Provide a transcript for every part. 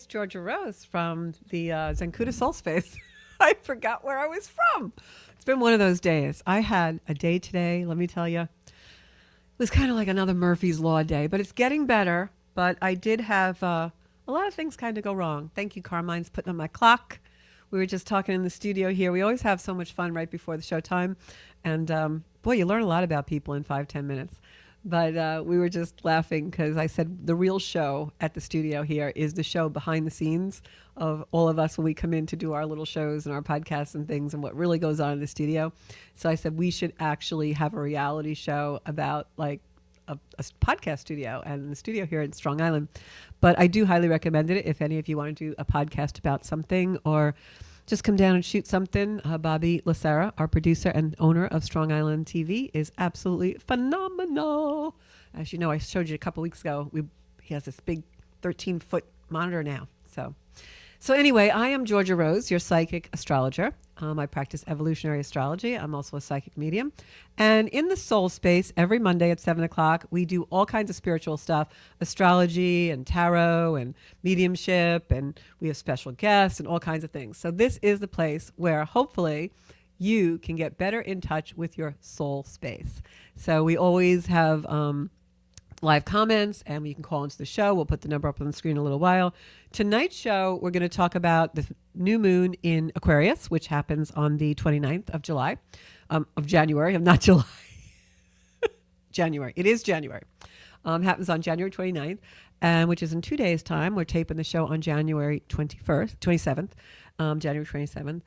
it's Georgia Rose from the Zenkuda Soul Space. I forgot where I was from. It's been one of those days. I had a day today, let me tell you. It was kind of like another Murphy's Law day, but it's getting better. But I did have a lot of things kind of go wrong. Thank you, Carmine's putting on my clock. We were just talking in the studio here. We always have so much fun right before the show time. And boy, you learn a lot about people in 5-10 minutes. But we were just laughing because I said the real show at the studio here is the show behind the scenes of all of us when we come in to do our little shows and our podcasts and things and what really goes on in the studio. So I said we should actually have a reality show about like a podcast studio and the studio here in Strong Island. But I do highly recommend it if any of you want to do a podcast about something or just come down and shoot something. Bobby Lacera, our producer and owner of Strong Island TV, is absolutely phenomenal. As you know, I showed you a couple weeks ago. He has this big 13-foot monitor now. So anyway, I am Georgia Rose, your psychic astrologer. I practice evolutionary astrology. I'm also a psychic medium. And in the soul space, every Monday at 7 o'clock, we do all kinds of spiritual stuff, astrology and tarot and mediumship, and we have special guests and all kinds of things. So this is the place where hopefully you can get better in touch with your soul space. So we always have live comments, and you can call into the show. We'll put the number up on the screen in a little while. Tonight's show, we're going to talk about the new moon in Aquarius, which happens on the 29th of July, of January, not July. January. It is January. Happens on January 29th, which is in 2 days' time. We're taping the show on January 27th, January 27th.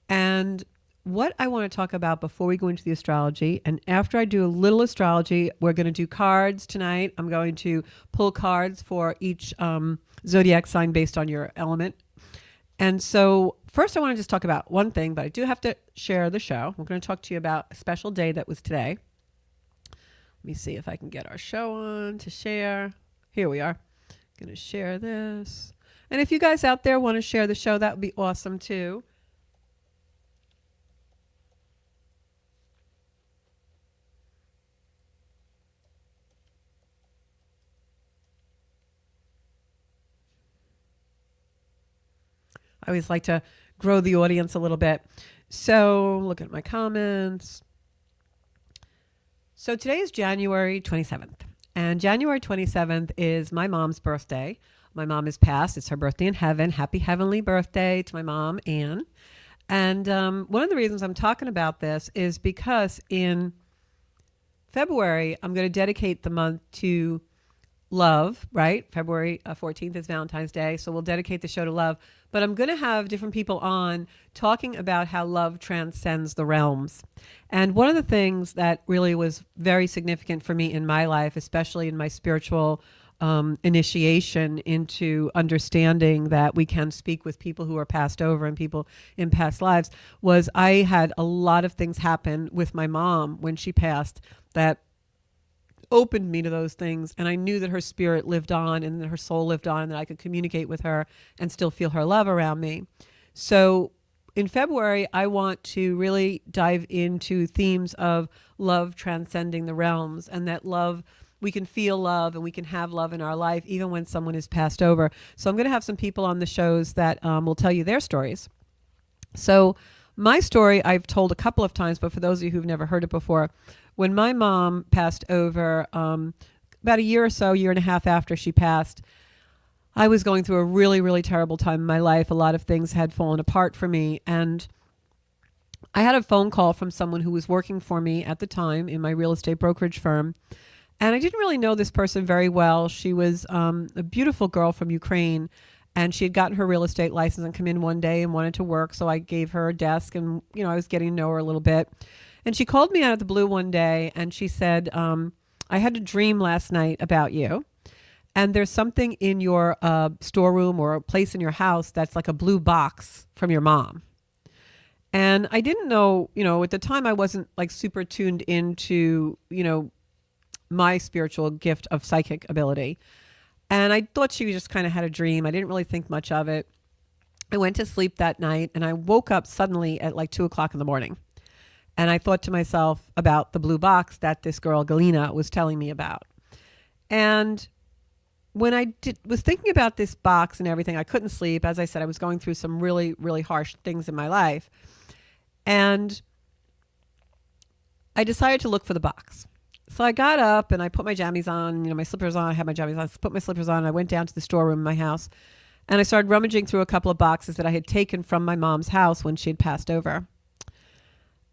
And what I want to talk about before we go into the astrology, and after I do a little astrology, we're going to do cards tonight. I'm going to pull cards for each zodiac sign based on your element. And so first I want to just talk about one thing, but I do have to share the show. I'm going to talk to you about a special day that was today. Let me see if I can get our show on to share. Here we are. Going to share this. And if you guys out there want to share the show, that would be awesome too. I always like to grow the audience a little bit. So look at my comments. So today is January 27th. And January 27th is my mom's birthday. My mom is passed. It's her birthday in heaven. Happy heavenly birthday to my mom, Anne. And one of the reasons I'm talking about this is because in February, I'm going to dedicate the month to love, right? February 14th is Valentine's Day. So we'll dedicate the show to love. But I'm going to have different people on talking about how love transcends the realms. And one of the things that really was very significant for me in my life, especially in my spiritual initiation into understanding that we can speak with people who are passed over and people in past lives, was I had a lot of things happen with my mom when she passed that opened me to those things, and I knew that her spirit lived on and that her soul lived on and that I could communicate with her and still feel her love around me. So in February, I want to really dive into themes of love transcending the realms, and that love, we can feel love and we can have love in our life even when someone is passed over. So I'm going to have some people on the shows that will tell you their stories. So my story I've told a couple of times, but for those of you who've never heard it before, when my mom passed over, about a year or so, year and a half after she passed, I was going through a really, really terrible time in my life. A lot of things had fallen apart for me. And I had a phone call from someone who was working for me at the time in my real estate brokerage firm. And I didn't really know this person very well. She was a beautiful girl from Ukraine. And she had gotten her real estate license and come in one day and wanted to work. So I gave her a desk and, I was getting to know her a little bit. And she called me out of the blue one day and she said, I had a dream last night about you. And there's something in your storeroom or a place in your house that's like a blue box from your mom. And I didn't know, at the time I wasn't like super tuned into, my spiritual gift of psychic ability. And I thought she just kind of had a dream. I didn't really think much of it. I went to sleep that night and I woke up suddenly at like 2:00 in the morning. And I thought to myself about the blue box that this girl, Galina, was telling me about. And when was thinking about this box and everything, I couldn't sleep. As I said, I was going through some really, really harsh things in my life. And I decided to look for the box. So I got up and I put my jammies on, my slippers on. I had my jammies on. I put my slippers on. And I went down to the storeroom in my house and I started rummaging through a couple of boxes that I had taken from my mom's house when she had passed over.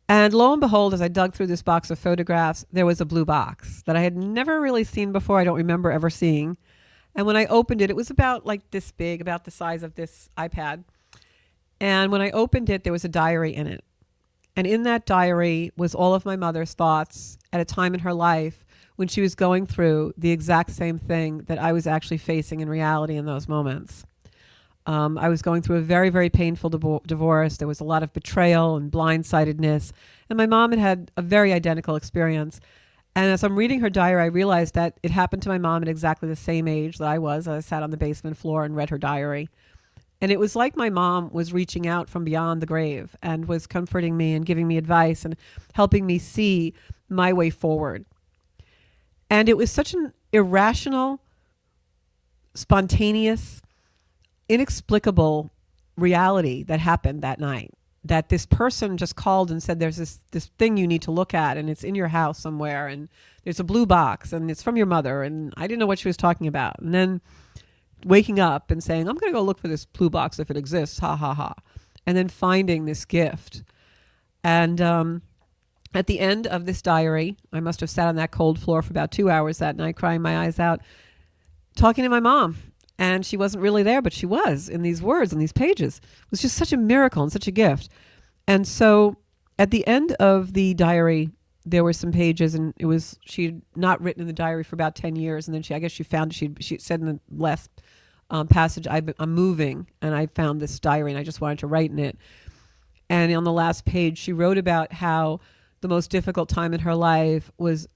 And lo and behold, as I dug through this box of photographs, there was a blue box that I had never really seen before. I don't remember ever seeing. And when I opened it, it was about like this big, about the size of this iPad. And when I opened it, there was a diary in it. And in that diary was all of my mother's thoughts at a time in her life when she was going through the exact same thing that I was actually facing in reality in those moments. I was going through a very, very painful divorce. There was a lot of betrayal and blindsidedness. And my mom had had a very identical experience. And as I'm reading her diary, I realized that it happened to my mom at exactly the same age that I was. I sat on the basement floor and read her diary. And it was like my mom was reaching out from beyond the grave and was comforting me and giving me advice and helping me see my way forward. And it was such an irrational, spontaneous, inexplicable reality that happened that night. That this person just called and said, there's this thing you need to look at and it's in your house somewhere and there's a blue box and it's from your mother. And I didn't know what she was talking about. And then waking up and saying, I'm going to go look for this blue box if it exists, ha, ha, ha. And then finding this gift. And at the end of this diary, I must have sat on that cold floor for about 2 hours that night, crying my eyes out, talking to my mom. And she wasn't really there, but she was in these words, in these pages. It was just such a miracle and such a gift. And so at the end of the diary, there were some pages, and it was, she'd not written in the diary for about 10 years. And then I guess she found, she said in the last passage, I'm moving, and I found this diary, and I just wanted to write in it. And on the last page, she wrote about how the most difficult time in her life was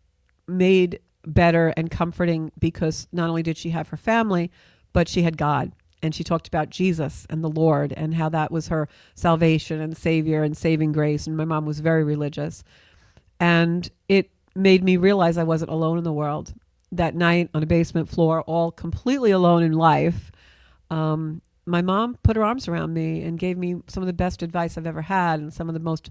made better and comforting because not only did she have her family, but she had God. And she talked about Jesus and the Lord and how that was her salvation and savior and saving grace. And my mom was very religious. And it made me realize I wasn't alone in the world. That night on a basement floor, all completely alone in life, my mom put her arms around me and gave me some of the best advice I've ever had and some of the most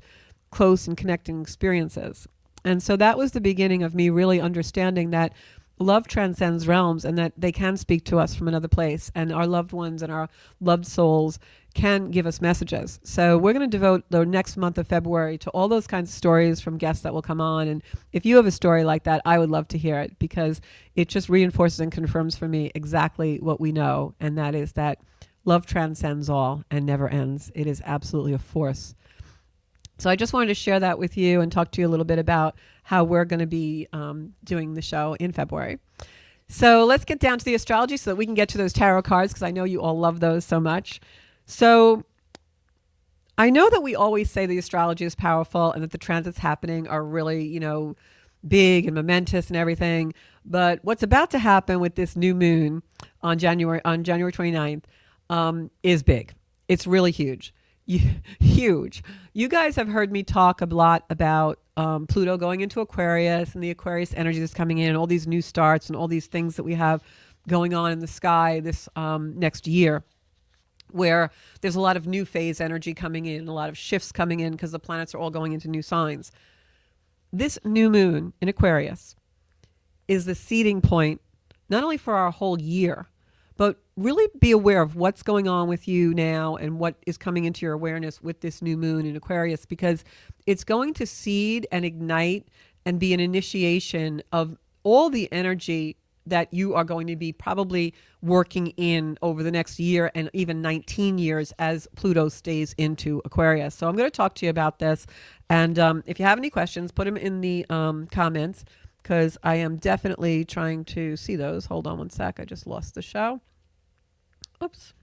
close and connecting experiences. And so that was the beginning of me really understanding that love transcends realms and that they can speak to us from another place, and our loved ones and our loved souls can give us messages. So we're going to devote the next month of February to all those kinds of stories from guests that will come on. And if you have a story like that, I would love to hear it because it just reinforces and confirms for me exactly what we know. And that is that love transcends all and never ends. It is absolutely a force. So I just wanted to share that with you and talk to you a little bit about how we're going to be doing the show in February. So let's get down to the astrology so that we can get to those tarot cards because I know you all love those so much. So I know that we always say the astrology is powerful and that the transits happening are really, big and momentous and everything. But what's about to happen with this new moon on January 29th is big. It's really huge. Huge. You guys have heard me talk a lot about Pluto going into Aquarius and the Aquarius energy that's coming in, and all these new starts and all these things that we have going on in the sky this next year, where there's a lot of new phase energy coming in, a lot of shifts coming in because the planets are all going into new signs. This new moon in Aquarius is the seeding point, not only for our whole year, but really be aware of what's going on with you now and what is coming into your awareness with this new moon in Aquarius, because it's going to seed and ignite and be an initiation of all the energy that you are going to be probably working in over the next year and even 19 years as Pluto stays into Aquarius. So I'm going to talk to you about this. And if you have any questions, put them in the comments, because I am definitely trying to see those. Hold on one sec. I just lost the show. Oops.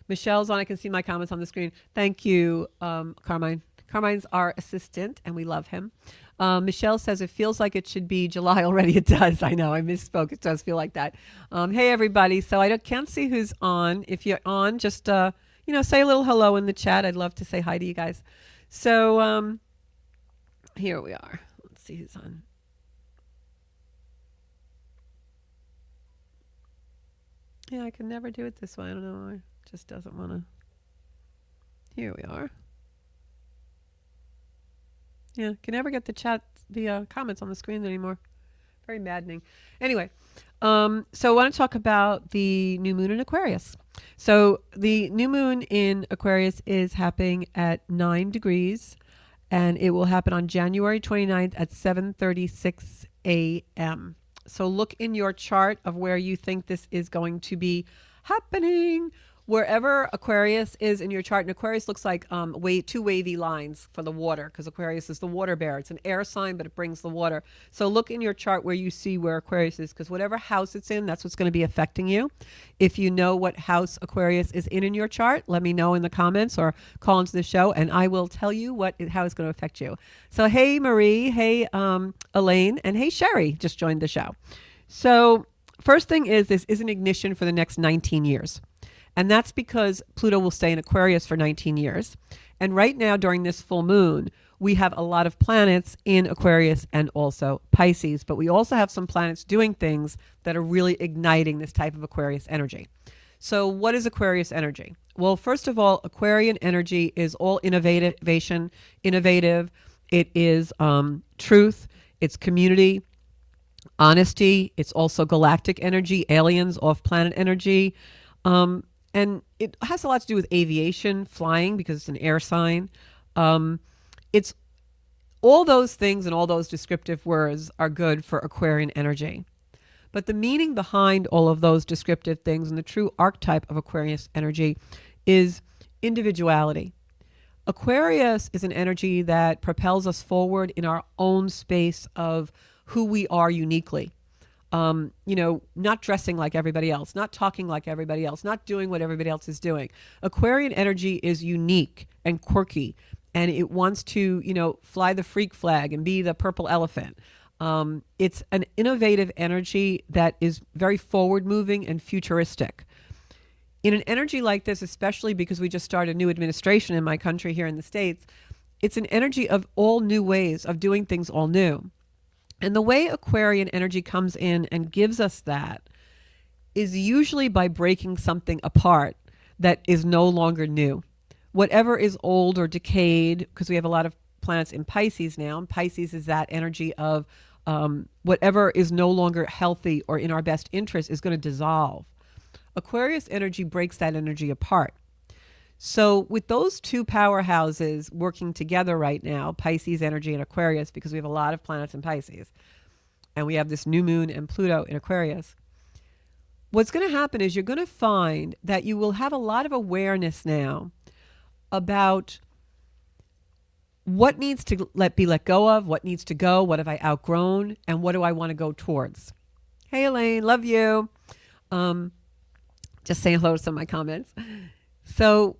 Michelle's on. I can see my comments on the screen. Thank you, Carmine. Carmine's our assistant, and we love him. Michelle says it feels like it should be July already. It does. I know. I misspoke. It does feel like that. Hey, everybody. So I can't see who's on. If you're on, just say a little hello in the chat. I'd love to say hi to you guys. So here we are. Let's see who's on. Yeah, I can never do it this way. I don't know why. It just doesn't want to. Here we are. Yeah, can never get the chat, the comments on the screen anymore. Very maddening. Anyway, so I want to talk about the new moon in Aquarius. So the new moon in Aquarius is happening at 9 degrees, and it will happen on January 29th at 7:36 a.m. So look in your chart of where you think this is going to be happening. Wherever Aquarius is in your chart, and Aquarius looks like two wavy lines for the water, because Aquarius is the water bearer. It's an air sign, but it brings the water. So look in your chart where you see where Aquarius is, because whatever house it's in, that's what's going to be affecting you. If you know what house Aquarius is in your chart, let me know in the comments or call into the show, and I will tell you how it's going to affect you. So hey Marie, hey Elaine, and hey Sherry just joined the show. So first thing is, this is an ignition for the next 19 years. And that's because Pluto will stay in Aquarius for 19 years. And right now, during this full moon, we have a lot of planets in Aquarius and also Pisces. But we also have some planets doing things that are really igniting this type of Aquarius energy. So what is Aquarius energy? Well, first of all, Aquarian energy is all innovation, innovative. It is truth. It's community, honesty. It's also galactic energy, aliens, off-planet energy. And it has a lot to do with aviation, flying, because it's an air sign. It's all those things, and all those descriptive words are good for Aquarian energy. But the meaning behind all of those descriptive things and the true archetype of Aquarius energy is individuality. Aquarius is an energy that propels us forward in our own space of who we are uniquely. Not dressing like everybody else, not talking like everybody else, not doing what everybody else is doing. Aquarian energy is unique and quirky, and it wants to, fly the freak flag and be the purple elephant. It's an innovative energy that is very forward moving and futuristic. In an energy like this, especially because we just started a new administration in my country here in the States, it's an energy of all new ways of doing things all new. And the way Aquarian energy comes in and gives us that is usually by breaking something apart that is no longer new. Whatever is old or decayed, because we have a lot of planets in Pisces now, and Pisces is that energy of whatever is no longer healthy or in our best interest is going to dissolve. Aquarius energy breaks that energy apart. So with those two powerhouses working together right now, Pisces energy and Aquarius, because we have a lot of planets in Pisces, and we have this new moon and Pluto in Aquarius, what's going to happen is you're going to find that you will have a lot of awareness now about what needs to be let go of, what needs to go, what have I outgrown, and what do I want to go towards. Hey Elaine, love you. Just saying hello to some of my comments. So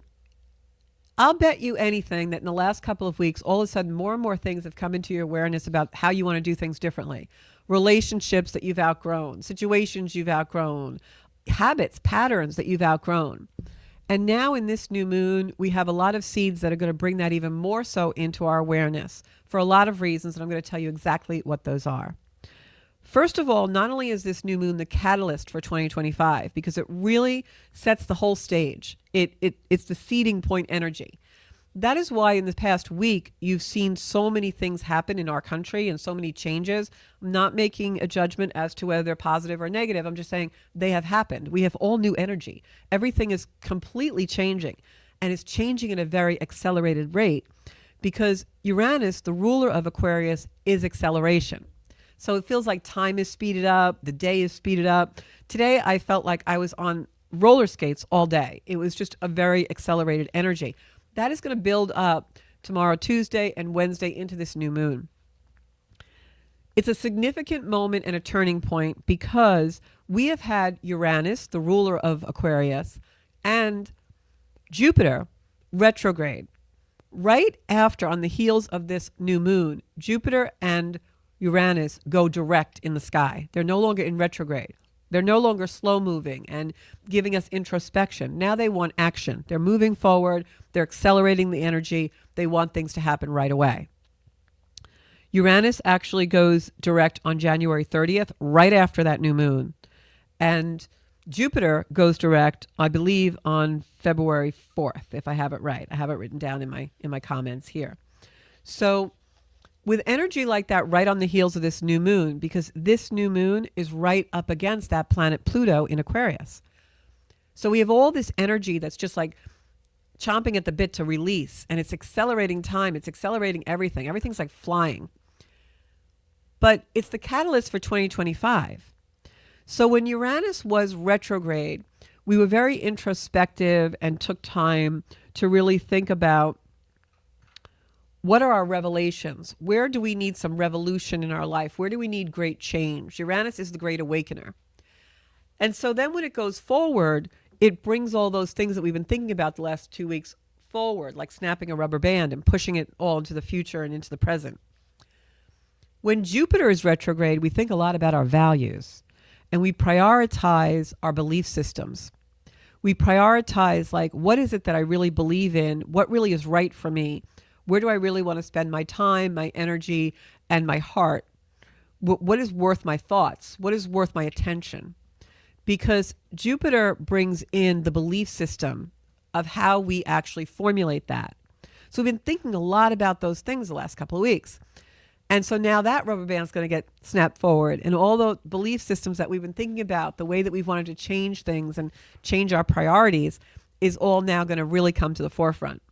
I'll bet you anything that in the last couple of weeks, all of a sudden, more and more things have come into your awareness about how you want to do things differently. Relationships that you've outgrown, situations you've outgrown, habits, patterns that you've outgrown. And now in this new moon, we have a lot of seeds that are going to bring that even more so into our awareness for a lot of reasons. And I'm going to tell you exactly what those are. First of all, not only is this new moon the catalyst for 2025, because it really sets the whole stage. It's the seeding point energy. That is why in the past week, you've seen so many things happen in our country and so many changes. I'm not making a judgment as to whether they're positive or negative. I'm just saying they have happened. We have all new energy. Everything is completely changing, and it's changing at a very accelerated rate because Uranus, the ruler of Aquarius, is acceleration. So it feels like time is speeded up. The day is speeded up. Today, I felt like I was on roller skates all day. It was just a very accelerated energy. That is going to build up tomorrow, Tuesday, and Wednesday into this new moon. It's a significant moment and a turning point because we have had Uranus, the ruler of Aquarius, and Jupiter retrograde. Right after, on the heels of this new moon, Jupiter and Uranus go direct in the sky. They're no longer in retrograde. They're no longer slow moving and giving us introspection. Now they want action. They're moving forward. They're accelerating the energy. They want things to happen right away. Uranus actually goes direct on January 30th, right after that new moon. And Jupiter goes direct, I believe, on February 4th, if I have it right. I have it written down in my comments here. So with energy like that right on the heels of this new moon, because this new moon is right up against that planet Pluto in Aquarius. So we have all this energy that's just like chomping at the bit to release, and it's accelerating time. It's accelerating everything. Everything's like flying. But it's the catalyst for 2025. So when Uranus was retrograde, we were very introspective and took time to really think about what are our revelations? Where do we need some revolution in our life? Where do we need great change? Uranus is the great awakener. And so then when it goes forward, it brings all those things that we've been thinking about the last 2 weeks forward, like snapping a rubber band and pushing it all into the future and into the present. When Jupiter is retrograde, we think a lot about our values, and we prioritize our belief systems. We prioritize, like, what is it that I really believe in? What really is right for me? Where do I really want to spend my time, my energy, and my heart? What is worth my thoughts? What is worth my attention? Because Jupiter brings in the belief system of how we actually formulate that. So we've been thinking a lot about those things the last couple of weeks. And so now that rubber band is going to get snapped forward, and all the belief systems that we've been thinking about, the way that we've wanted to change things and change our priorities, is all now going to really come to the forefront.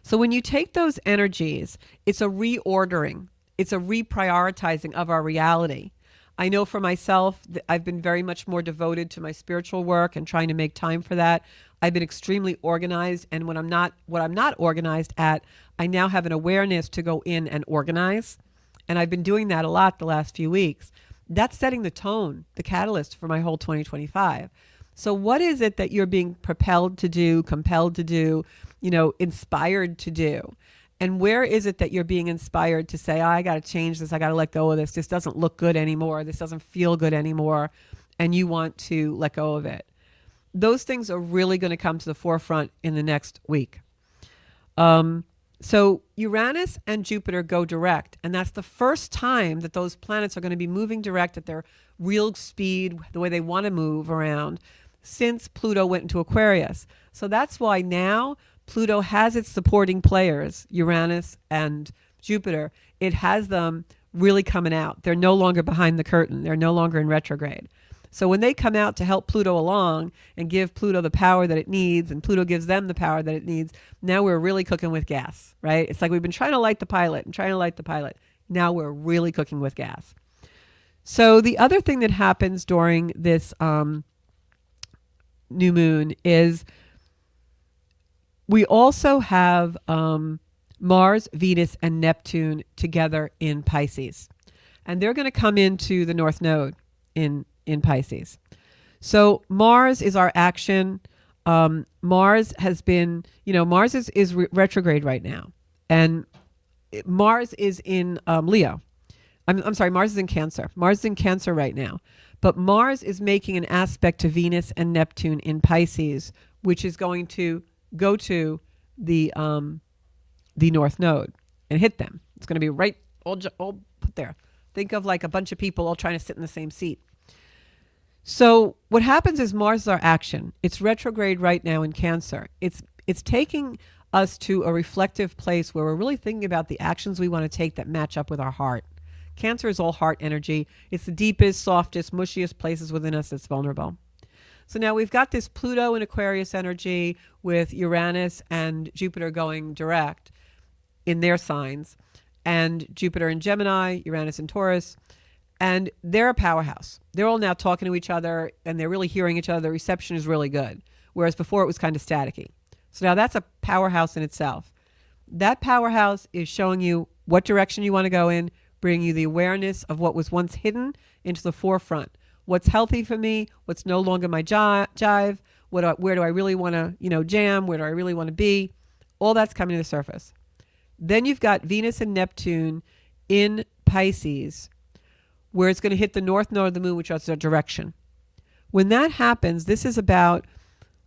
So when you take those energies, it's a reordering. It's a reprioritizing of our reality. I know for myself, I've been very much more devoted to my spiritual work and trying to make time for that. I've been extremely organized, and what I'm not organized at, I now have an awareness to go in and organize. And I've been doing that a lot the last few weeks. That's setting the tone, the catalyst for my whole 2025. So what is it that you're being propelled to do, compelled to do, inspired to do? And where is it that you're being inspired to say, I got to change this. I got to let go of this. This doesn't look good anymore. This doesn't feel good anymore. And you want to let go of it. Those things are really going to come to the forefront in the next week. So Uranus and Jupiter go direct. And that's the first time that those planets are going to be moving direct at their real speed, the way they want to move around, since Pluto went into Aquarius. So that's why now Pluto has its supporting players, Uranus and Jupiter. It has them really coming out. They're no longer behind the curtain. They're no longer in retrograde. So when they come out to help Pluto along and give Pluto the power that it needs, and Pluto gives them the power that it needs, now we're really cooking with gas, right? It's like we've been trying to light the pilot and trying to light the pilot. Now we're really cooking with gas. So the other thing that happens during this new moon is we also have Mars, Venus, and Neptune together in Pisces. And they're going to come into the North Node in Pisces. So Mars is our action. Mars has been, Mars is retrograde right now. And Mars is in Leo. I'm sorry, Mars is in Cancer. Mars is in Cancer right now. But Mars is making an aspect to Venus and Neptune in Pisces, which is going to go to the North Node and hit them. It's going to be right all put there. Think of like a bunch of people all trying to sit in the same seat. So what happens is Mars is our action. It's retrograde right now in Cancer. It's taking us to a reflective place where we're really thinking about the actions we want to take that match up with our heart. Cancer is all heart energy. It's the deepest, softest, mushiest places within us that's vulnerable. So now we've got this Pluto and Aquarius energy with Uranus and Jupiter going direct in their signs, and Jupiter in Gemini, Uranus in Taurus, and they're a powerhouse. They're all now talking to each other, and they're really hearing each other. The reception is really good, whereas before it was kind of staticky. So now that's a powerhouse in itself. That powerhouse is showing you what direction you want to go in, bringing you the awareness of what was once hidden into the forefront. What's healthy for me? What's no longer my jive? Where do I really want to, jam? Where do I really want to be? All that's coming to the surface. Then you've got Venus and Neptune in Pisces, where it's going to hit the North Node of the moon, which is a direction. When that happens, this is about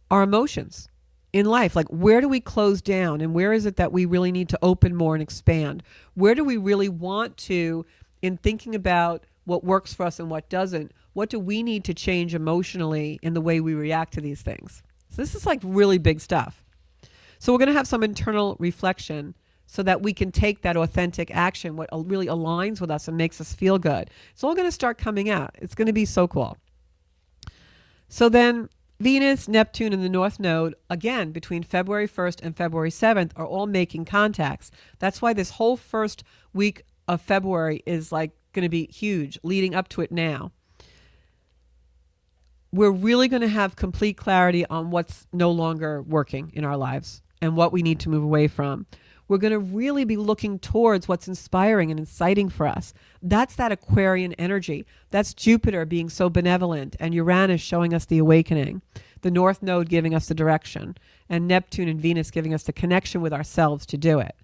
our emotions in life. Like, where do we close down, and where is it that we really need to open more and expand? Where do we really want to, in thinking about what works for us and what doesn't, What do we need to change emotionally in the way we react to these things? So this is like really big stuff. So we're going to have some internal reflection so that we can take that authentic action, what really aligns with us and makes us feel good. It's all going to start coming out. It's going to be so cool. So then Venus, Neptune, and the North Node, again, between February 1st and February 7th, are all making contacts. That's why this whole first week of February is like going to be huge, leading up to it now. We're really going to have complete clarity on what's no longer working in our lives and what we need to move away from. We're going to really be looking towards what's inspiring and inciting for us. That's that Aquarian energy. That's Jupiter being so benevolent and Uranus showing us the awakening, the North Node giving us the direction, and Neptune and Venus giving us the connection with ourselves to do it.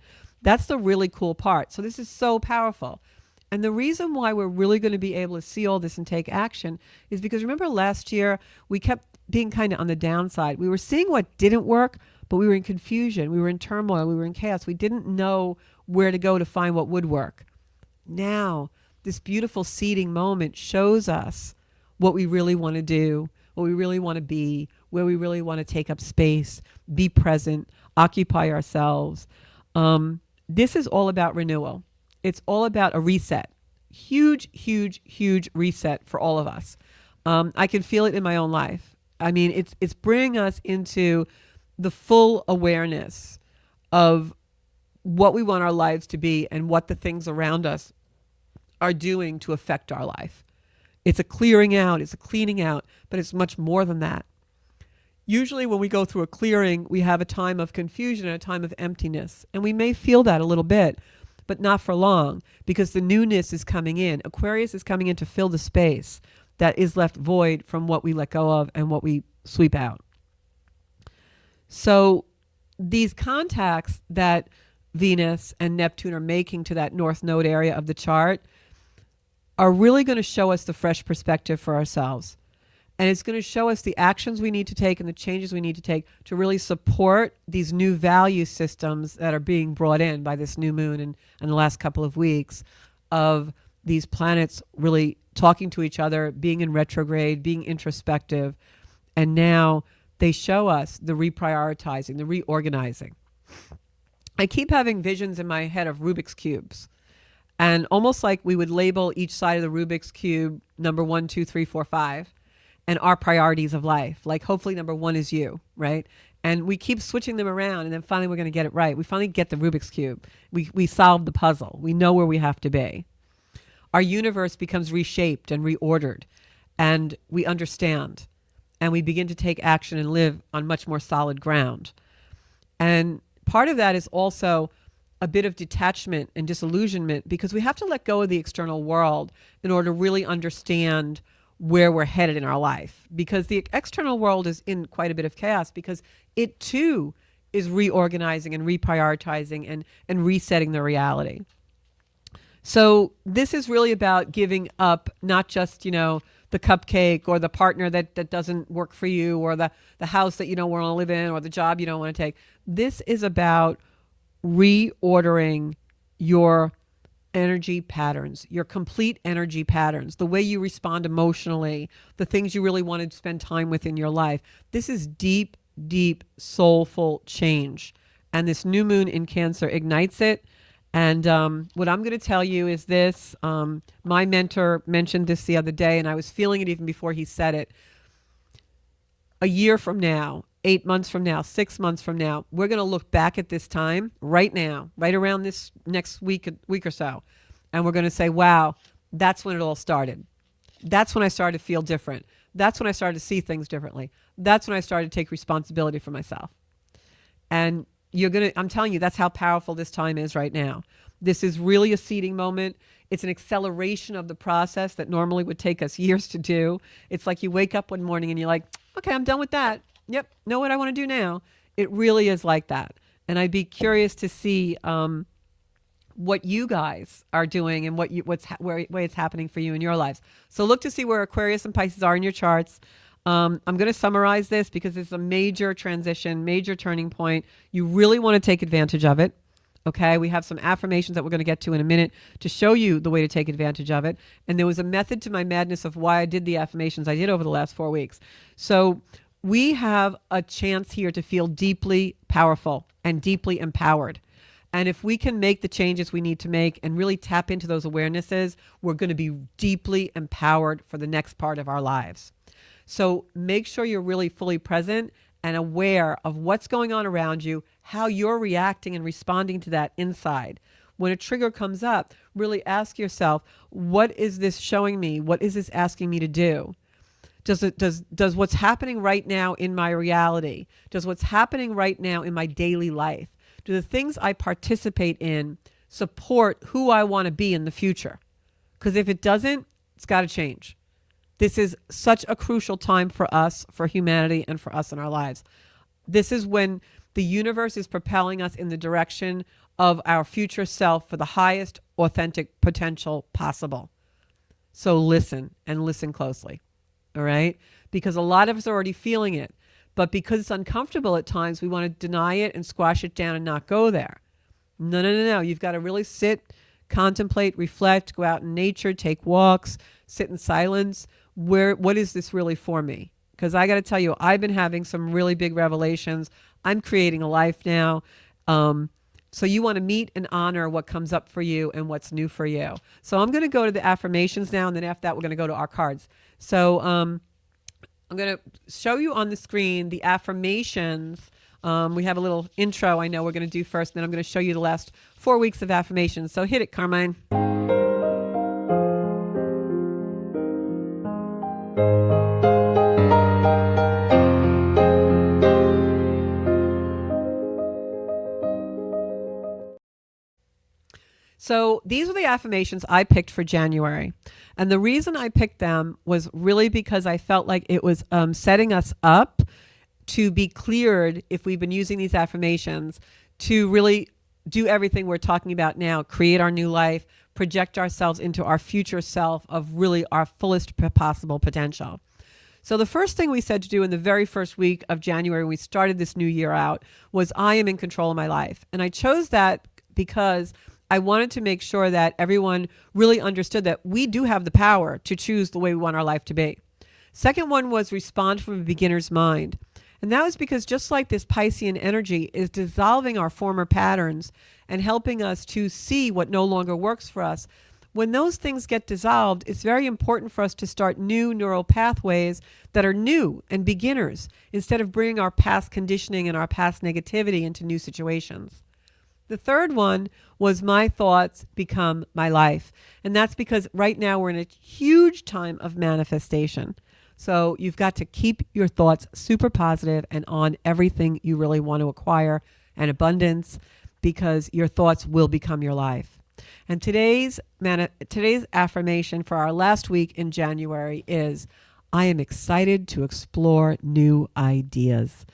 That's the really cool part. So this is so powerful. And the reason why we're really going to be able to see all this and take action is because remember last year, we kept being kind of on the downside. We were seeing what didn't work, but we were in confusion. We were in turmoil. We were in chaos. We didn't know where to go to find what would work. Now, this beautiful seeding moment shows us what we really want to do, what we really want to be, where we really want to take up space, be present, occupy ourselves. This is all about renewal. It's all about a reset. Huge, huge, huge reset for all of us. I can feel it in my own life. I mean, it's bringing us into the full awareness of what we want our lives to be and what the things around us are doing to affect our life. It's a clearing out, it's a cleaning out, but it's much more than that. Usually when we go through a clearing, we have a time of confusion and a time of emptiness. And we may feel that a little bit, but not for long, because the newness is coming in. Aquarius is coming in to fill the space that is left void from what we let go of and what we sweep out. So these contacts that Venus and Neptune are making to that North Node area of the chart are really going to show us the fresh perspective for ourselves. And it's going to show us the actions we need to take and the changes we need to take to really support these new value systems that are being brought in by this new moon in the last couple of weeks, of these planets really talking to each other, being in retrograde, being introspective. And now they show us the reprioritizing, the reorganizing. I keep having visions in my head of Rubik's Cubes. And almost like we would label each side of the Rubik's Cube number 1, 2, 3, 4, 5. And our priorities of life. Like hopefully number 1 is you, right? And we keep switching them around, and then finally we're going to get it right. We finally get the Rubik's Cube. We solve the puzzle. We know where we have to be. Our universe becomes reshaped and reordered, and we understand, and we begin to take action and live on much more solid ground. And part of that is also a bit of detachment and disillusionment, because we have to let go of the external world in order to really understand where we're headed in our life, because the external world is in quite a bit of chaos, because it too is reorganizing and reprioritizing and resetting the reality. So this is really about giving up not just, the cupcake or the partner that doesn't work for you, or the house that you don't want to live in, or the job you don't want to take. This is about reordering your energy patterns, your complete energy patterns, the way you respond emotionally, the things you really want to spend time with in your life. This is deep, deep, soulful change. And this new moon in Cancer ignites it. And what I'm going to tell you is this. My mentor mentioned this the other day, and I was feeling it even before he said it. A year from now, 8 months from now, 6 months from now, we're going to look back at this time right now, right around this next week or so. And we're going to say, wow, that's when it all started. That's when I started to feel different. That's when I started to see things differently. That's when I started to take responsibility for myself. And I'm telling you, that's how powerful this time is right now. This is really a seeding moment. It's an acceleration of the process that normally would take us years to do. It's like you wake up one morning and you're like, okay, I'm done with that. Yep, know what I want to do now. It really is like that. And I'd be curious to see what you guys are doing and where it's happening for you in your lives. So look to see where Aquarius and Pisces are in your charts. I'm going to summarize this because it's a major transition, major turning point. You really want to take advantage of it. Okay, we have some affirmations that we're going to get to in a minute to show you the way to take advantage of it. And there was a method to my madness of why I did the affirmations I did over the last 4 weeks. So we have a chance here to feel deeply powerful and deeply empowered. And if we can make the changes we need to make and really tap into those awarenesses, we're going to be deeply empowered for the next part of our lives. So make sure you're really fully present and aware of what's going on around you, how you're reacting and responding to that inside. When a trigger comes up, really ask yourself, what is this showing me? What is this asking me to do? Does what's happening right now in my reality, does what's happening right now in my daily life, do the things I participate in support who I want to be in the future? Because if it doesn't, it's got to change. This is such a crucial time for us, for humanity, and for us in our lives. This is when the universe is propelling us in the direction of our future self for the highest authentic potential possible. So listen, and listen closely, all right? Because a lot of us are already feeling it. But because it's uncomfortable at times, we want to deny it and squash it down and not go there. No, no, no, no. You've got to really sit, contemplate, reflect, go out in nature, take walks, sit in silence. What is this really for me? Because I got to tell you, I've been having some really big revelations. I'm creating a life now. So you want to meet and honor what comes up for you and what's new for you. So I'm going to go to the affirmations now, and then after that, we're going to go to our cards. So I'm going to show you on the screen the affirmations. We have a little intro I know we're going to do first, and then I'm going to show you the last 4 weeks of affirmations. So hit it, Carmine. So these are the affirmations I picked for January. And the reason I picked them was really because I felt like it was setting us up to be cleared, if we've been using these affirmations, to really do everything we're talking about now, create our new life, project ourselves into our future self of really our fullest possible potential. So the first thing we said to do in the very first week of January when we started this new year out was, I am in control of my life. And I chose that because I wanted to make sure that everyone really understood that we do have the power to choose the way we want our life to be. Second one was respond from a beginner's mind. And that was because just like this Piscean energy is dissolving our former patterns and helping us to see what no longer works for us, when those things get dissolved, it's very important for us to start new neural pathways that are new and beginners instead of bringing our past conditioning and our past negativity into new situations. The third one was my thoughts become my life. And that's because right now we're in a huge time of manifestation. So you've got to keep your thoughts super positive and on everything you really want to acquire and abundance, because your thoughts will become your life. And today's affirmation for our last week in January is, I am excited to explore new ideas.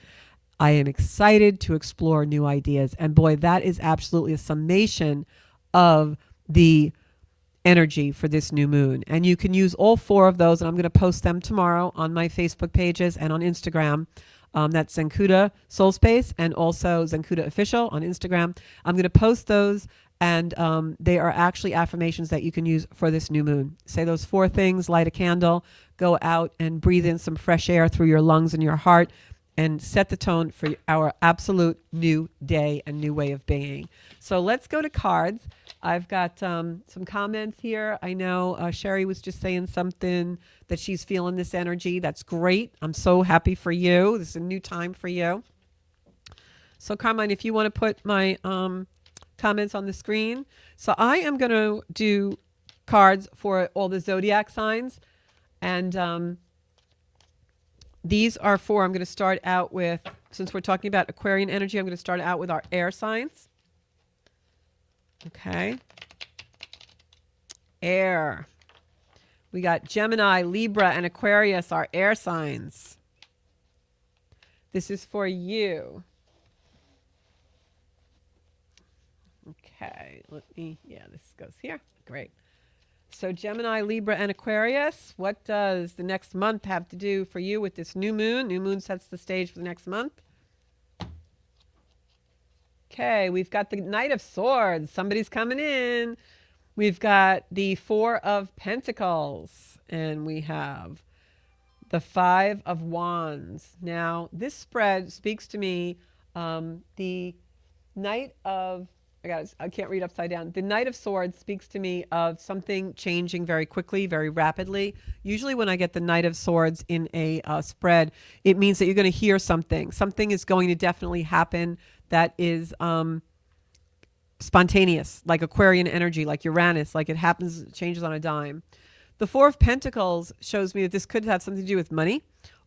I am excited to explore new ideas. And boy, that is absolutely a summation of the energy for this new moon. And you can use all 4 of those, and I'm going to post them tomorrow on my Facebook pages and on Instagram. That's Zenkuda Soul Space and also Zenkuda Official on Instagram. I'm going to post those, and they are actually affirmations that you can use for this new moon. Say those 4 things, light a candle, go out and breathe in some fresh air through your lungs and your heart, and set the tone for our absolute new day and new way of being. So let's go to cards. I've got some comments here. I know Sherry was just saying something that she's feeling this energy. That's great. I'm so happy for you. This is a new time for you. So Carmine, if you want to put my comments on the screen. So I am going to do cards for all the zodiac signs. And these are for, I'm going to start out with, since we're talking about Aquarian energy, I'm going to start out with our air signs. Okay. Air. We got Gemini, Libra, and Aquarius, our air signs. This is for you. Okay. This goes here. Great. So Gemini, Libra, and Aquarius, what does the next month have to do for you with this new moon? New moon sets the stage for the next month. Okay, we've got the Knight of Swords. Somebody's coming in. We've got the Four of Pentacles. And we have the Five of Wands. Now, this spread speaks to me. The Knight of, I can't read upside down. The Knight of Swords speaks to me of something changing very quickly, very rapidly. Usually when I get the Knight of Swords in a spread, it means that you're going to hear something. Something is going to definitely happen that is spontaneous, like Aquarian energy, like Uranus, like it happens, changes on a dime. The Four of Pentacles shows me that this could have something to do with money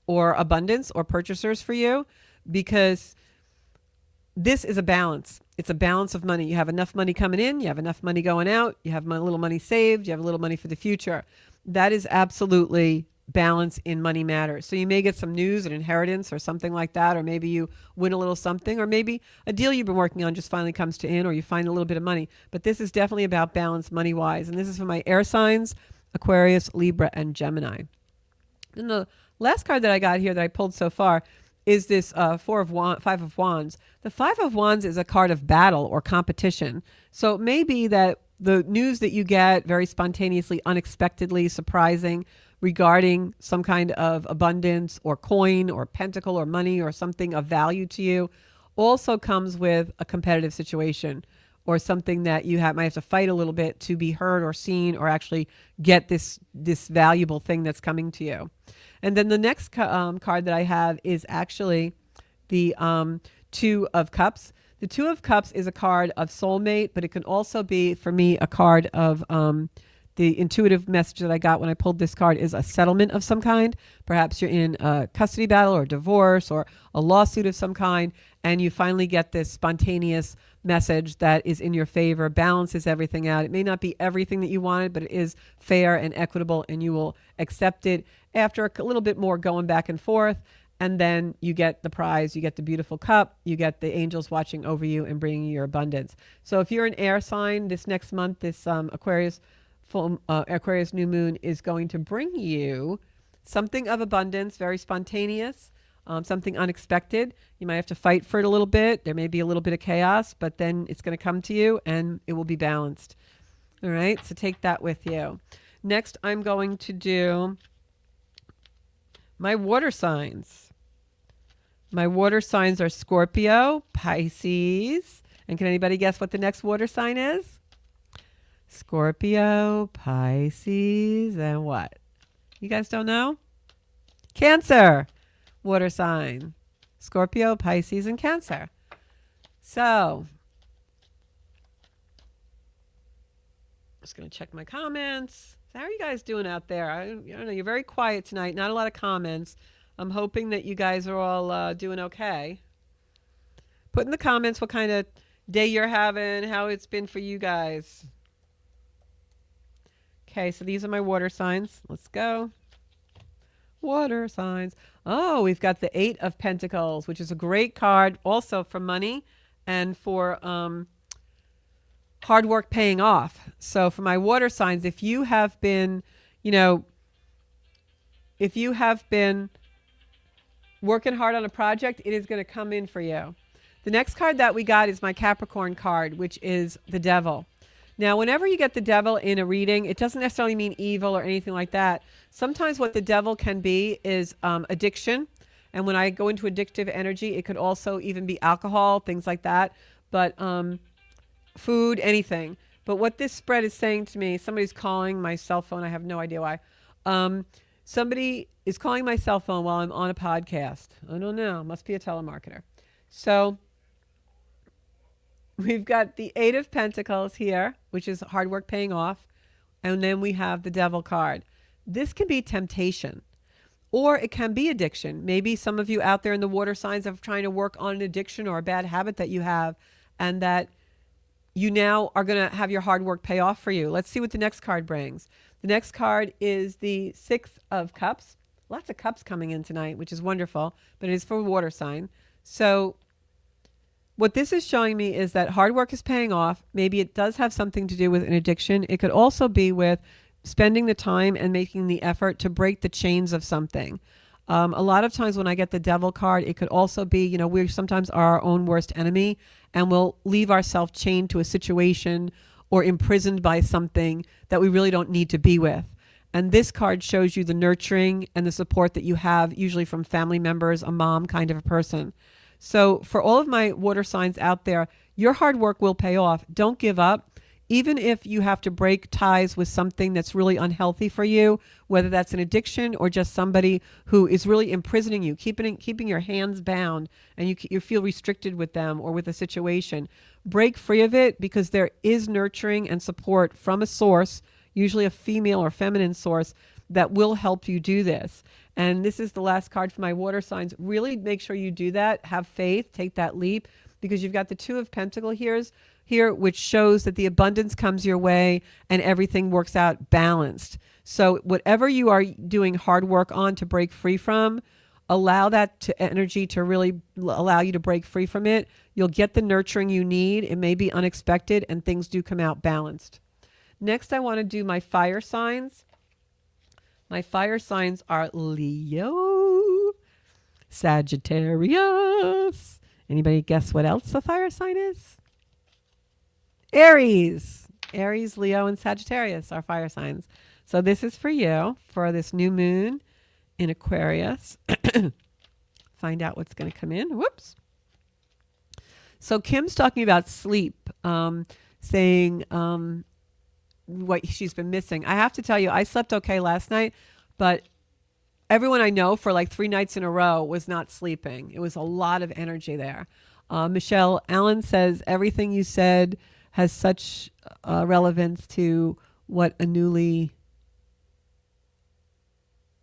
or abundance or purchasers for you, because this is a balance. It's a balance of money. You have enough money coming in, you have enough money going out, you have a little money saved, you have a little money for the future. That is absolutely balance in money matters. So you may get some news, an inheritance or something like that, or maybe you win a little something, or maybe a deal you've been working on just finally comes to in, or you find a little bit of money. But this is definitely about balance money-wise. And this is for my air signs, Aquarius, Libra, and Gemini. And the last card that I got here that I pulled so far is this Five of Wands. The Five of Wands is a card of battle or competition. So it may be that the news that you get very spontaneously, unexpectedly, surprising regarding some kind of abundance or coin or pentacle or money or something of value to you also comes with a competitive situation or something that you might have to fight a little bit to be heard or seen or actually get this valuable thing that's coming to you. And then the next card that I have is actually the Two of Cups. The Two of Cups is a card of soulmate, but it can also be, for me, a card of the intuitive message that I got when I pulled this card is a settlement of some kind. Perhaps you're in a custody battle or divorce or a lawsuit of some kind, and you finally get this spontaneous message that is in your favor, balances everything out. It may not be everything that you wanted, but it is fair and equitable, and you will accept it after a little bit more going back and forth. And then you get the prize, you get the beautiful cup, you get the angels watching over you and bringing you your abundance. So if you're an air sign, this next month, this Aquarius New Moon is going to bring you something of abundance, very spontaneous, something unexpected. You might have to fight for it a little bit. There may be a little bit of chaos, but then it's going to come to you and it will be balanced. All right, so take that with you. Next, I'm going to do my water signs. My water signs are Scorpio, Pisces, and can anybody guess what the next water sign is? Scorpio, Pisces, and what? You guys don't know? Cancer, water sign. Scorpio, Pisces, and Cancer. So, just going to check my comments. How are you guys doing out there? I don't know. You're very quiet tonight. Not a lot of comments. I'm hoping that you guys are all doing okay. Put in the comments what kind of day you're having, how it's been for you guys. Okay, so these are my water signs. Let's go. Water signs. Oh, we've got the Eight of Pentacles, which is a great card also for money and for hard work paying off. So for my water signs, if you have been, if you have been working hard on a project, it is going to come in for you. The next card that we got is my Capricorn card, which is the Devil. Now, whenever you get the Devil in a reading, it doesn't necessarily mean evil or anything like that. Sometimes what the Devil can be is addiction. And when I go into addictive energy, it could also even be alcohol, things like that. But food, anything. But what this spread is saying to me, somebody's calling my cell phone. I have no idea why. Somebody is calling my cell phone while I'm on a podcast. I don't know. Must be a telemarketer. So we've got the Eight of Pentacles here, which is hard work paying off. And then we have the Devil card. This can be temptation, or it can be addiction. Maybe some of you out there in the water signs are trying to work on an addiction or a bad habit that you have, and that you now are going to have your hard work pay off for you. Let's see what the next card brings. The next card is the Six of Cups. Lots of cups coming in tonight, which is wonderful, but it is for a water sign. So what this is showing me is that hard work is paying off. Maybe it does have something to do with an addiction. It could also be with spending the time and making the effort to break the chains of something. A lot of times when I get the devil card, it could also be, we sometimes are our own worst enemy and we'll leave ourselves chained to a situation or imprisoned by something that we really don't need to be with. And this card shows you the nurturing and the support that you have, usually from family members, a mom kind of a person. So for all of my water signs out there, your hard work will pay off. Don't give up. Even if you have to break ties with something that's really unhealthy for you, whether that's an addiction or just somebody who is really imprisoning you, keeping your hands bound, and you feel restricted with them or with a situation, break free of it, because there is nurturing and support from a source, usually a female or feminine source, that will help you do this. And this is the last card for my water signs. Really make sure you do that. Have faith. Take that leap, because you've got the Two of Pentacles here, which shows that the abundance comes your way and everything works out balanced. So whatever you are doing hard work on to break free from, allow that energy to really allow you to break free from it. You'll get the nurturing you need. It may be unexpected and things do come out balanced. Next, I want to do my fire signs. My fire signs are Leo, Sagittarius. Anybody guess what else a fire sign is? Aries. Aries, Leo, and Sagittarius are fire signs. So this is for you, for this new moon in Aquarius. Find out what's going to come in. Whoops. So Kim's talking about sleep, saying what she's been missing. I have to tell you, I slept okay last night, but everyone I know for like 3 nights in a row was not sleeping. It was a lot of energy there. Michelle Allen says, everything you said has such relevance to what a newly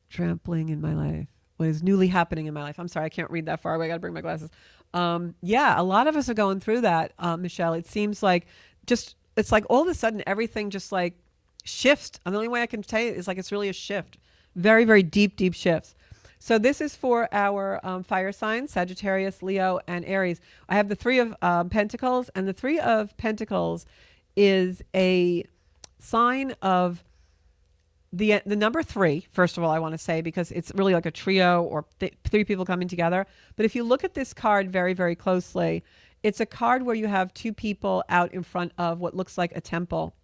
trampling in my life, what is newly happening in my life. I'm sorry, I can't read that far away. I got to bring my glasses. Yeah, a lot of us are going through that, Michelle. It seems like it's like all of a sudden everything just like shifts. And the only way I can tell you is like it's really a shift. Very, very deep, deep shifts. So this is for our fire signs, Sagittarius, Leo, and Aries. I have the Three of Pentacles, and the Three of Pentacles is a sign of the number 3, first of all, I want to say, because it's really like a trio or 3 people coming together. But if you look at this card very, very closely, it's a card where you have 2 people out in front of what looks like a temple.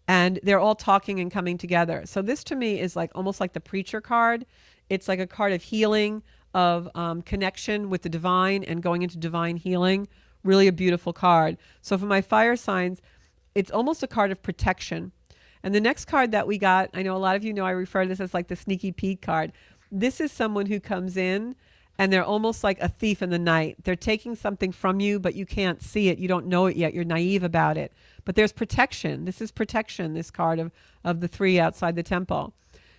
And they're all talking and coming together. So this to me is like almost like the preacher card. It's like a card of healing, of connection with the divine and going into divine healing. Really a beautiful card. So for my fire signs, it's almost a card of protection. And the next card that we got, I know a lot of you know I refer to this as like the sneaky Pete card. This is someone who comes in and they're almost like a thief in the night. They're taking something from you, but you can't see it. You don't know it yet. You're naive about it. But there's protection. This is protection, this card of the 3 outside the temple.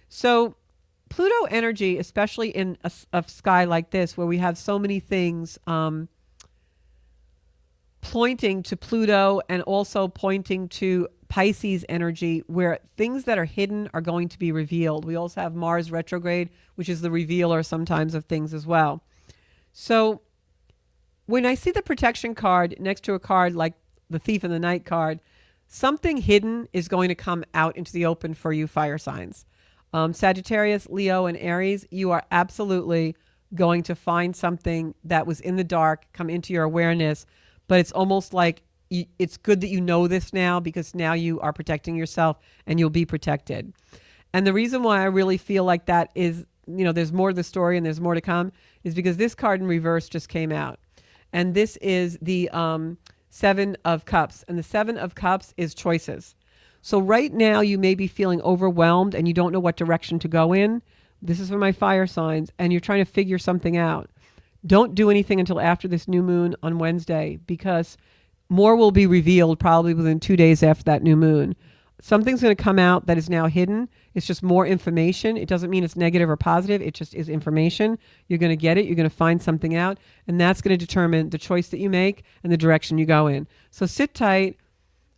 So Pluto energy, especially in a sky like this, where we have so many things pointing to Pluto and also pointing to Pisces energy, where things that are hidden are going to be revealed. We also have Mars retrograde, which is the revealer sometimes of things as well. So when I see the protection card next to a card like the Thief in the Night card, something hidden is going to come out into the open for you fire signs. Sagittarius, Leo, and Aries, you are absolutely going to find something that was in the dark come into your awareness, but it's almost like it's good that you know this now, because now you are protecting yourself and you'll be protected. And the reason why I really feel like that is, there's more to the story and there's more to come, is because this card in reverse just came out. And this is the 7 of Cups. And the 7 of Cups is choices. So right now you may be feeling overwhelmed and you don't know what direction to go in. This is for my fire signs, and you're trying to figure something out. Don't do anything until after this new moon on Wednesday, because more will be revealed probably within 2 days after that new moon. Something's going to come out that is now hidden. It's just more information. It doesn't mean it's negative or positive. It just is information. You're going to get it. You're going to find something out, and that's going to determine the choice that you make and the direction you go in. So sit tight,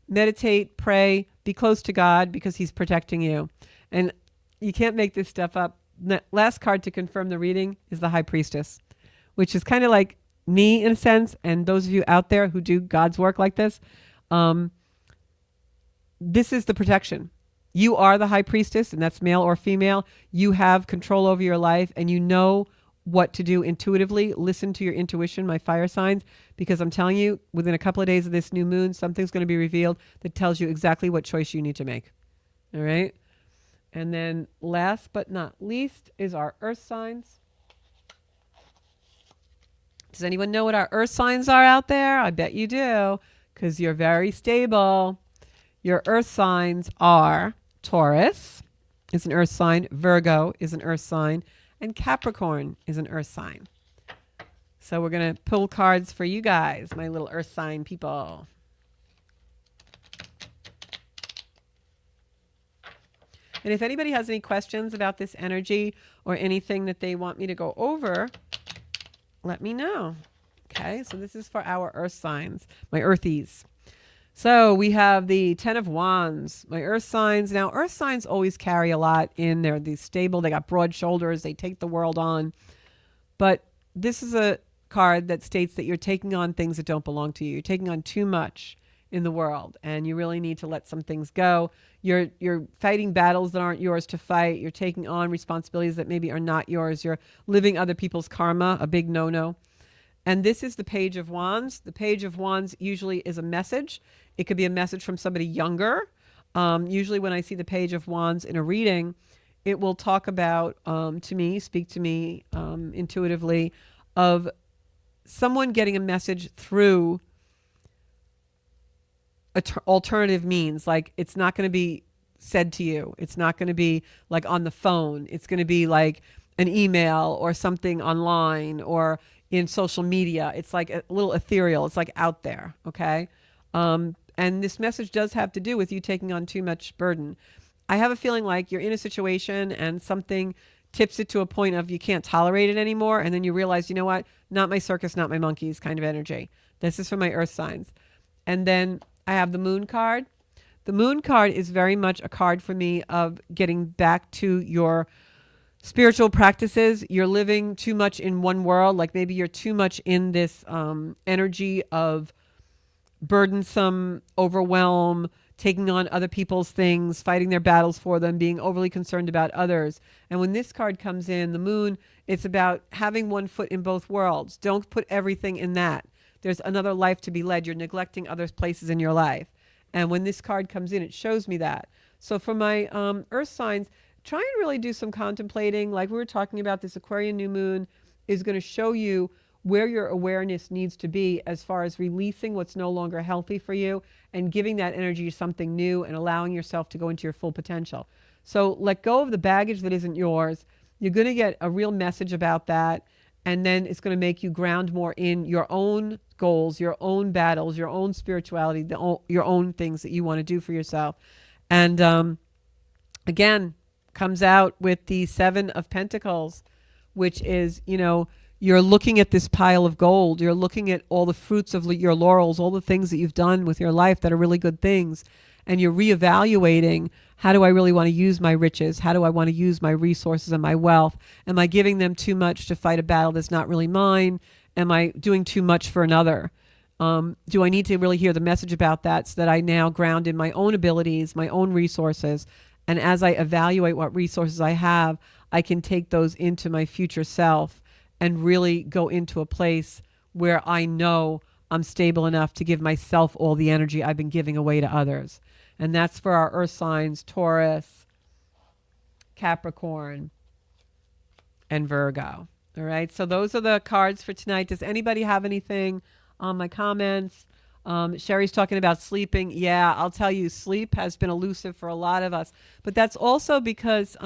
meditate, pray, be close to God, because he's protecting you. And you can't make this stuff up. The last card to confirm the reading is the High Priestess, which is kind of like me in a sense, and those of you out there who do God's work like this. This is the protection. You are the high priestess, and that's male or female. You have control over your life, and you know what to do intuitively. Listen to your intuition, my fire signs, because I'm telling you, within a couple of days of this new moon, something's going to be revealed that tells you exactly what choice you need to make. All right? And then last but not least is our earth signs. Does anyone know what our earth signs are out there? I bet you do, because you're very stable. Your earth signs are Taurus is an earth sign, Virgo is an earth sign, and Capricorn is an earth sign. So we're going to pull cards for you guys, my little earth sign people. And if anybody has any questions about this energy or anything that they want me to go over, let me know. Okay, so this is for our earth signs, my earthies. So we have the 10 of Wands, my earth signs. Now, earth signs always carry a lot in there. They're stable. They got broad shoulders. They take the world on. But this is a card that states that you're taking on things that don't belong to you. You're taking on too much in the world, and you really need to let some things go. You're fighting battles that aren't yours to fight. You're taking on responsibilities that maybe are not yours. You're living other people's karma, a big no-no. And this is the Page of Wands. The Page of Wands usually is a message. It could be a message from somebody younger. Usually when I see the Page of Wands in a reading, it will talk about, speak to me intuitively, of someone getting a message through alternative means. Like, it's not going to be said to you. It's not going to be like on the phone. It's going to be like an email or something online or in social media. It's like a little ethereal. It's like out there. Okay. And this message does have to do with you taking on too much burden. I have a feeling like you're in a situation and something tips it to a point of you can't tolerate it anymore. And then you realize, you know what? Not my circus, not my monkeys kind of energy. This is for my earth signs. And then I have the moon card. The moon card is very much a card for me of getting back to your spiritual practices. You're living too much in one world. Like maybe you're too much in this energy of burdensome overwhelm, taking on other people's things, fighting their battles for them, being overly concerned about others. And when this card comes in, the moon, it's about having one foot in both worlds. Don't put everything in that. There's another life to be led. You're neglecting other places in your life. And when this card comes in, it shows me that. So for my earth signs, try and really do some contemplating. Like we were talking about, this Aquarius New Moon is going to show you where your awareness needs to be as far as releasing what's no longer healthy for you and giving that energy something new and allowing yourself to go into your full potential. So let go of the baggage that isn't yours. You're going to get a real message about that. And then it's going to make you ground more in your own goals, your own battles, your own spirituality, your own things that you want to do for yourself. And again, comes out with the 7 of Pentacles, which is, you're looking at this pile of gold. You're looking at all the fruits of your laurels, all the things that you've done with your life that are really good things. And you're reevaluating, how do I really want to use my riches? How do I want to use my resources and my wealth? Am I giving them too much to fight a battle that's not really mine? Am I doing too much for another? Do I need to really hear the message about that so that I now ground in my own abilities, my own resources? And as I evaluate what resources I have, I can take those into my future self and really go into a place where I know I'm stable enough to give myself all the energy I've been giving away to others. And that's for our earth signs, Taurus, Capricorn, and Virgo. All right. So those are the cards for tonight. Does anybody have anything on my comments? Sherry's talking about sleeping. Yeah, I'll tell you, sleep has been elusive for a lot of us. But that's also because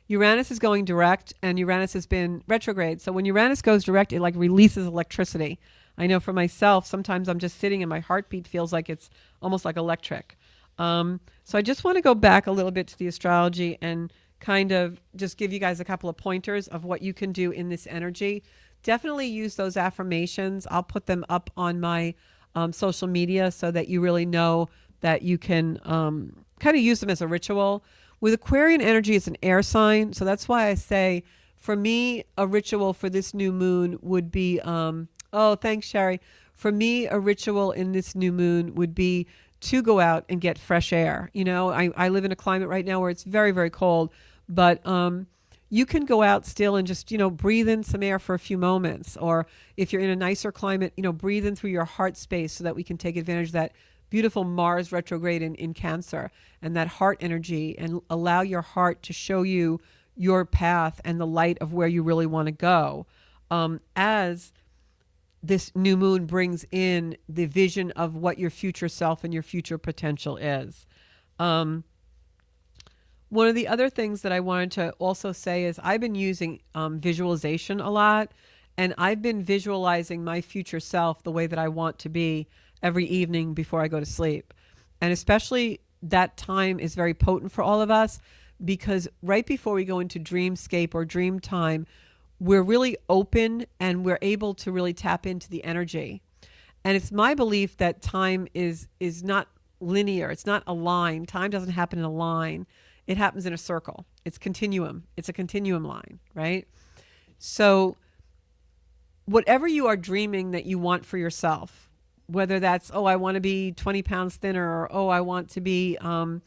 Uranus is going direct and Uranus has been retrograde. So when Uranus goes direct, it like releases electricity. I know for myself, sometimes I'm just sitting and my heartbeat feels like it's almost like electric. So I just want to go back a little bit to the astrology and kind of just give you guys a couple of pointers of what you can do in this energy. Definitely use those affirmations. I'll put them up on my social media so that you really know that you can kind of use them as a ritual. With Aquarian energy, it's an air sign. So that's why I say, for me, a ritual for this new moon would be, oh, thanks, Sherry. For me, a ritual in this new moon would be to go out and get fresh air. I live in a climate right now where it's very, very cold, but you can go out still and just, breathe in some air for a few moments. Or if you're in a nicer climate, breathe in through your heart space so that we can take advantage of that beautiful Mars retrograde in Cancer and that heart energy, and allow your heart to show you your path and the light of where you really want to go. As this new moon brings in the vision of what your future self and your future potential is. One of the other things that I wanted to also say is I've been using visualization a lot, and I've been visualizing my future self the way that I want to be every evening before I go to sleep. And especially that time is very potent for all of us, because right before we go into dreamscape or dream time, we're really open and we're able to really tap into the energy. And it's my belief that time is not linear. It's not a line. Time doesn't happen in a line. It happens in a circle. It's continuum. It's a continuum line, right? So whatever you are dreaming that you want for yourself, whether that's, I want to be 20 pounds thinner, or, I want to be, the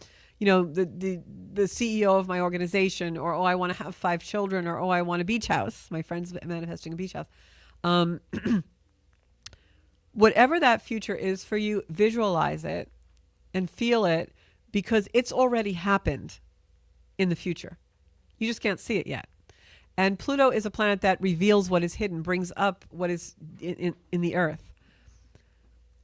CEO of my organization, or, I want to have 5 children, or, I want a beach house. My friend's manifesting a beach house. Whatever that future is for you, visualize it and feel it, because it's already happened in the future. You just can't see it yet. And Pluto is a planet that reveals what is hidden, brings up what is in the earth.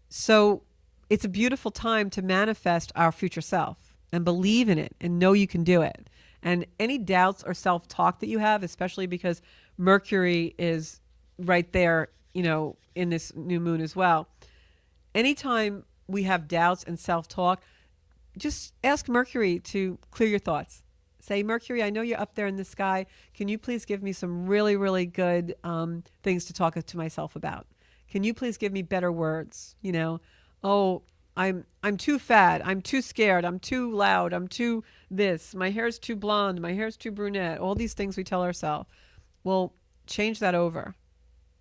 So it's a beautiful time to manifest our future self and believe in it and know you can do it. And any doubts or self-talk that you have, especially because Mercury is right there, in this new moon as well. Anytime we have doubts and self-talk, just ask Mercury to clear your thoughts. Say, Mercury, I know you're up there in the sky. Can you please give me some really, really good things to talk to myself about? Can you please give me better words? I'm too fat. I'm too scared. I'm too loud. I'm too this. My hair's too blonde. My hair's too brunette. All these things we tell ourselves. Well, change that over.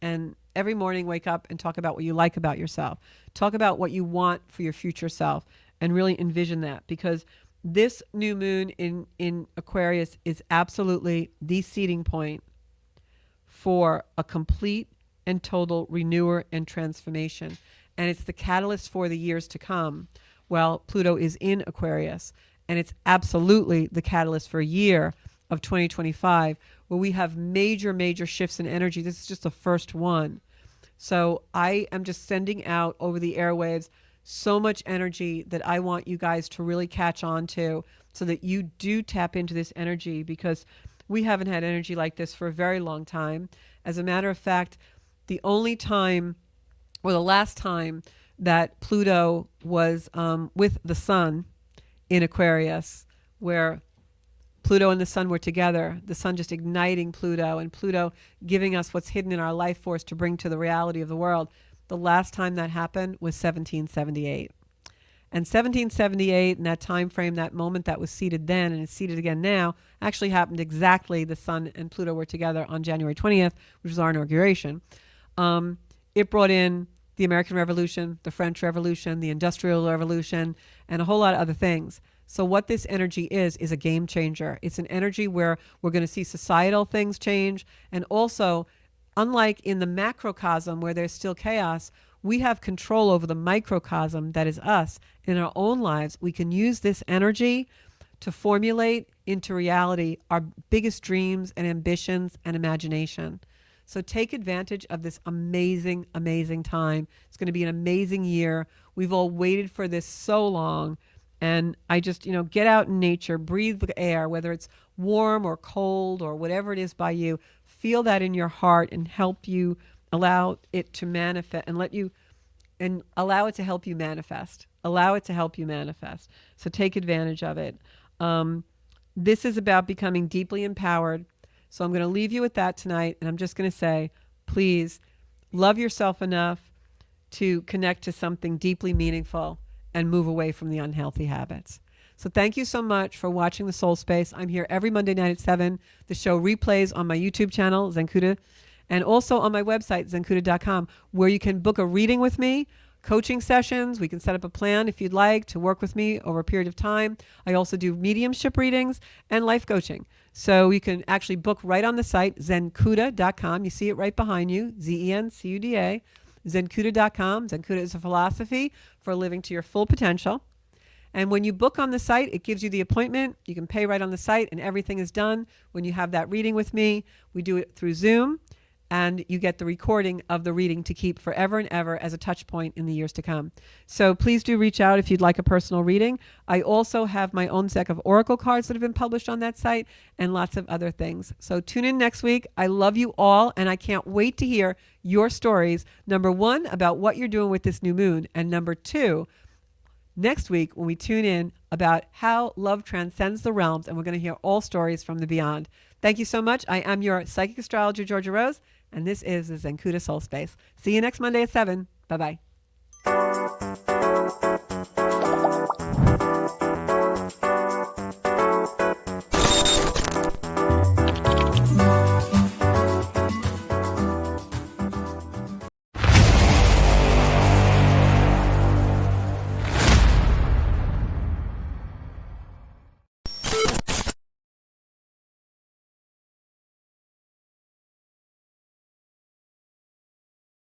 And every morning wake up and talk about what you like about yourself. Talk about what you want for your future self and really envision that, because this new moon in Aquarius is absolutely the seeding point for a complete and total renewer and transformation. And it's the catalyst for the years to come. Well, Pluto is in Aquarius, and it's absolutely the catalyst for a year of 2025, where we have major, major shifts in energy. This is just the first one. So I am just sending out over the airwaves so much energy that I want you guys to really catch on to, so that you do tap into this energy, because we haven't had energy like this for a very long time. As a matter of fact, the only time, or the last time, that Pluto was with the sun in Aquarius, where Pluto and the sun were together, the sun just igniting Pluto, and Pluto giving us what's hidden in our life force to bring to the reality of the world. The last time that happened was 1778. And 1778, and that time frame, that moment that was seated then and is seated again now, actually happened exactly. The sun and Pluto were together on January 20th, which was our inauguration. It brought in the American Revolution, the French Revolution, the Industrial Revolution, and a whole lot of other things. So what this energy is a game changer. It's an energy where we're going to see societal things change. And also, unlike in the macrocosm where there's still chaos, we have control over the microcosm that is us. In our own lives, we can use this energy to formulate into reality our biggest dreams and ambitions and imagination. So take advantage of this amazing, amazing time. It's going to be an amazing year. We've all waited for this so long. And I just, get out in nature, breathe the air, whether it's warm or cold or whatever it is by you. Feel that in your heart and help you allow it to manifest, and allow it to help you manifest. Allow it to help you manifest. So take advantage of it. This is about becoming deeply empowered. So I'm going to leave you with that tonight. And I'm just going to say, please love yourself enough to connect to something deeply meaningful and move away from the unhealthy habits. So thank you so much for watching The Soul Space. I'm here every Monday night at 7. The show replays on my YouTube channel, Zenkuda, and also on my website, zenkuda.com, where you can book a reading with me, coaching sessions. We can set up a plan if you'd like to work with me over a period of time. I also do mediumship readings and life coaching. So you can actually book right on the site, zencuda.com. You see it right behind you, Zencuda, zencuda.com. Zencuda is a philosophy for living to your full potential. And when you book on the site, it gives you the appointment. You can pay right on the site, and everything is done when you have that reading with me. We do it through Zoom, and you get the recording of the reading to keep forever and ever as a touch point in the years to come. So please do reach out if you'd like a personal reading. I also have my own deck of oracle cards that have been published on that site and lots of other things. So tune in next week. I love you all, and I can't wait to hear your stories. Number one, about what you're doing with this new moon, and number two, next week when we tune in about how love transcends the realms, and we're going to hear all stories from the beyond. Thank you so much. I am your psychic astrologer, Georgia Rose, and this is the Zencuda Soul Space. See you next Monday at 7. Bye-bye.